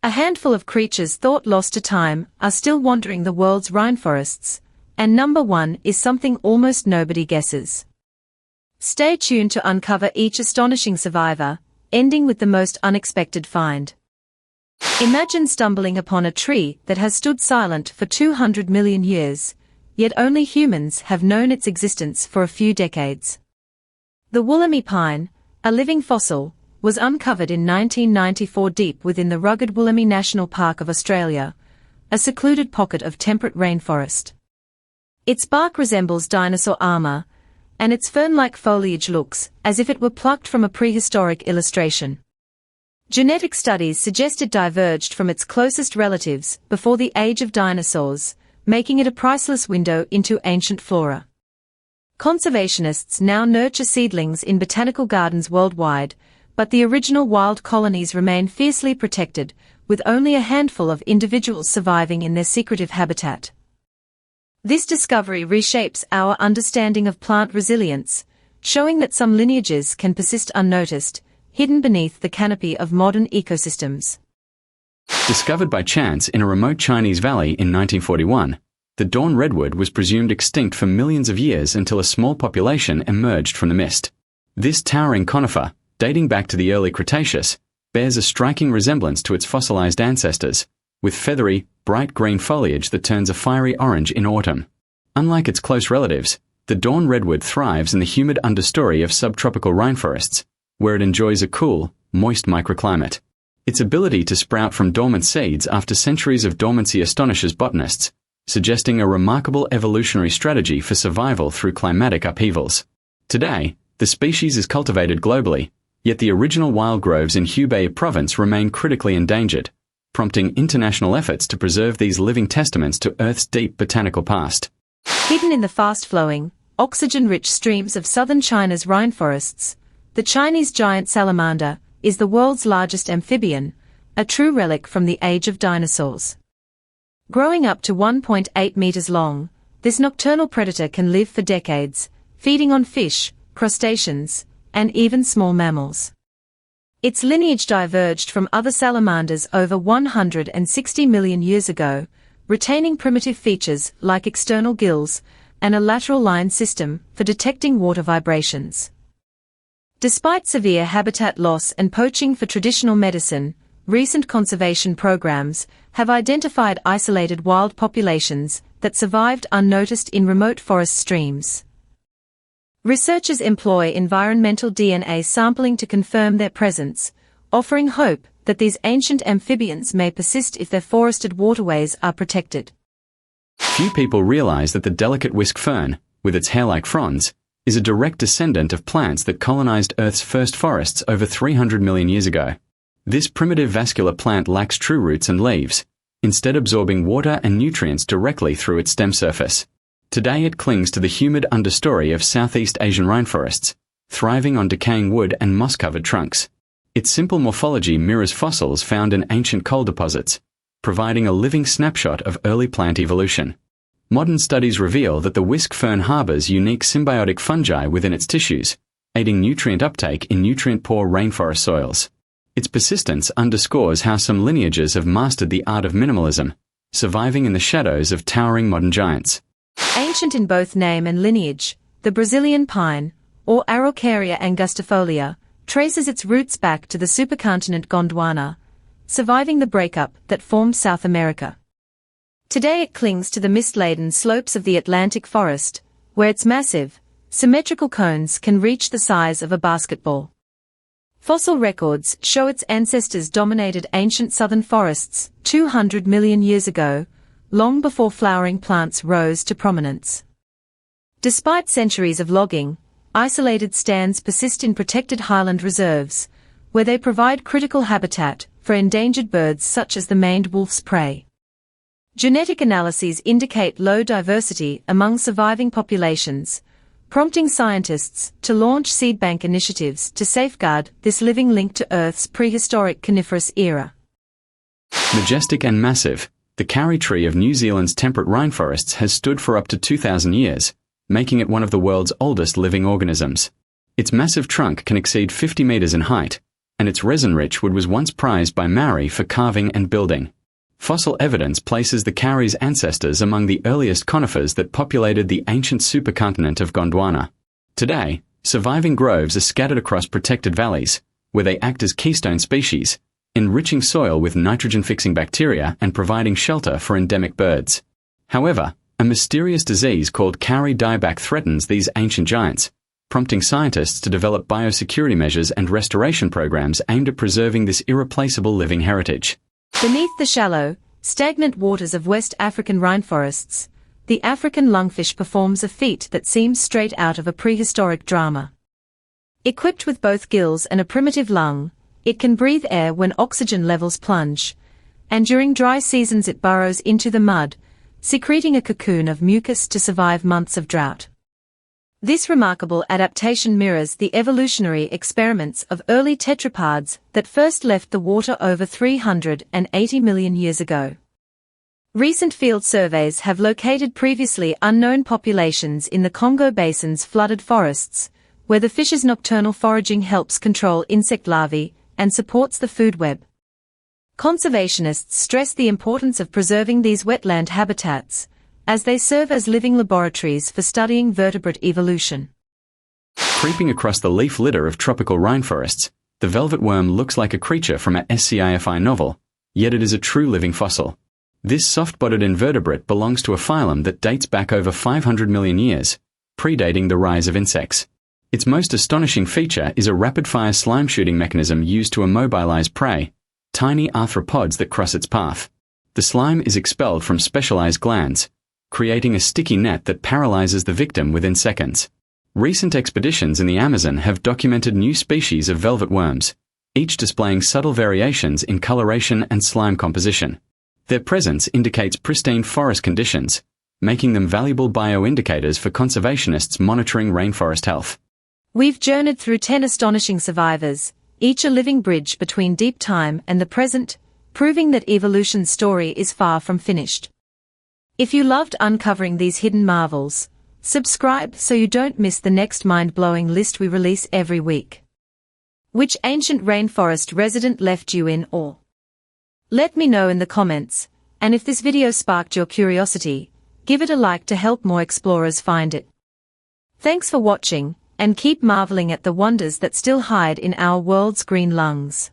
A handful of creatures thought lost to time are still wandering the world's rainforests, and number one is something almost nobody guesses. Stay tuned to uncover each astonishing survivor, ending with the most unexpected find. Imagine stumbling upon a tree that has stood silent for 200 million years, yet only humans have known its existence for a few decades. The Wollemi Pine, a living fossil, was uncovered in 1994 deep within the rugged Wollemi National Park of Australia, a secluded pocket of temperate rainforest. Its bark resembles dinosaur armor, and its fern-like foliage looks as if it were plucked from a prehistoric illustration. Genetic studies suggest it diverged from its closest relatives before the age of dinosaurs, making it a priceless window into ancient flora. Conservationists now nurture seedlings in botanical gardens worldwide, but the original wild colonies remain fiercely protected, with only a handful of individuals surviving in their secretive habitat. This discovery reshapes our understanding of plant resilience, showing that some lineages can persist unnoticed, hidden beneath the canopy of modern ecosystems. Discovered by chance in a remote Chinese valley in 1941, the Dawn Redwood was presumed extinct for millions of years until a small population emerged from the mist. This towering conifer, dating back to the early Cretaceous, bears a striking resemblance to its fossilized ancestors, with feathery, bright green foliage that turns a fiery orange in autumn. Unlike its close relatives, the Dawn Redwood thrives in the humid understory of subtropical rainforests, where it enjoys a cool, moist microclimate. Its ability to sprout from dormant seeds after centuries of dormancy astonishes botanists, suggesting a remarkable evolutionary strategy for survival through climatic upheavals. Today, the species is cultivated globally, yet the original wild groves in Hubei province remain critically endangered, prompting international efforts to preserve these living testaments to Earth's deep botanical past. Hidden in the fast-flowing, oxygen-rich streams of southern China's rainforests, the Chinese giant salamander is the world's largest amphibian, a true relic from the age of dinosaurs. Growing up to 1.8 meters long, this nocturnal predator can live for decades, feeding on fish, crustaceans, and even small mammals. Its lineage diverged from other salamanders over 160 million years ago, retaining primitive features like external gills and a lateral line system for detecting water vibrations. Despite severe habitat loss and poaching for traditional medicine, recent conservation programs have identified isolated wild populations that survived unnoticed in remote forest streams. Researchers employ environmental DNA sampling to confirm their presence, offering hope that these ancient amphibians may persist if their forested waterways are protected. Few people realize that the delicate whisk fern, with its hair-like fronds, is a direct descendant of plants that colonized Earth's first forests over 300 million years ago. This primitive vascular plant lacks true roots and leaves, instead absorbing water and nutrients directly through its stem surface. Today it clings to the humid understory of Southeast Asian rainforests, thriving on decaying wood and moss-covered trunks. Its simple morphology mirrors fossils found in ancient coal deposits, providing a living snapshot of early plant evolution. Modern studies reveal that the whisk fern harbors unique symbiotic fungi within its tissues, aiding nutrient uptake in nutrient-poor rainforest soils. Its persistence underscores how some lineages have mastered the art of minimalism, surviving in the shadows of towering modern giants. Ancient in both name and lineage, the Brazilian pine, or Araucaria angustifolia, traces its roots back to the supercontinent Gondwana, surviving the breakup that formed South America. Today it clings to the mist-laden slopes of the Atlantic forest, where its massive, symmetrical cones can reach the size of a basketball. Fossil records show its ancestors dominated ancient southern forests 200 million years ago, long before flowering plants rose to prominence. Despite centuries of logging, isolated stands persist in protected highland reserves, where they provide critical habitat for endangered birds such as the maned wolf's prey. Genetic analyses indicate low diversity among surviving populations, prompting scientists to launch seed bank initiatives to safeguard this living link to Earth's prehistoric coniferous era. Majestic and massive, the Kauri Tree of New Zealand's temperate rainforests has stood for up to 2,000 years, making it one of the world's oldest living organisms. Its massive trunk can exceed 50 meters in height, and its resin-rich wood was once prized by Maori for carving and building. Fossil evidence places the Kauri's ancestors among the earliest conifers that populated the ancient supercontinent of Gondwana. Today, surviving groves are scattered across protected valleys, where they act as keystone species, enriching soil with nitrogen-fixing bacteria and providing shelter for endemic birds. However, a mysterious disease called Kauri dieback threatens these ancient giants, prompting scientists to develop biosecurity measures and restoration programs aimed at preserving this irreplaceable living heritage. Beneath the shallow, stagnant waters of West African rainforests, the African lungfish performs a feat that seems straight out of a prehistoric drama. Equipped with both gills and a primitive lung, it can breathe air when oxygen levels plunge, and during dry seasons it burrows into the mud, secreting a cocoon of mucus to survive months of drought. This remarkable adaptation mirrors the evolutionary experiments of early tetrapods that first left the water over 380 million years ago. Recent field surveys have located previously unknown populations in the Congo Basin's flooded forests, where the fish's nocturnal foraging helps control insect larvae and supports the food web. Conservationists stress the importance of preserving these wetland habitats, as they serve as living laboratories for studying vertebrate evolution. Creeping across the leaf litter of tropical rainforests, the velvet worm looks like a creature from a sci-fi novel, yet it is a true living fossil. This soft-bodied invertebrate belongs to a phylum that dates back over 500 million years, predating the rise of insects. Its most astonishing feature is a rapid-fire slime-shooting mechanism used to immobilize prey, tiny arthropods that cross its path. The slime is expelled from specialized glands, creating a sticky net that paralyzes the victim within seconds. Recent expeditions in the Amazon have documented new species of velvet worms, each displaying subtle variations in coloration and slime composition. Their presence indicates pristine forest conditions, making them valuable bioindicators for conservationists monitoring rainforest health. We've journeyed through 10 astonishing survivors, each a living bridge between deep time and the present, proving that evolution's story is far from finished. If you loved uncovering these hidden marvels, subscribe so you don't miss the next mind-blowing list we release every week. Which ancient rainforest resident left you in awe? Let me know in the comments, and if this video sparked your curiosity, give it a like to help more explorers find it. Thanks for watching, and keep marveling at the wonders that still hide in our world's green lungs.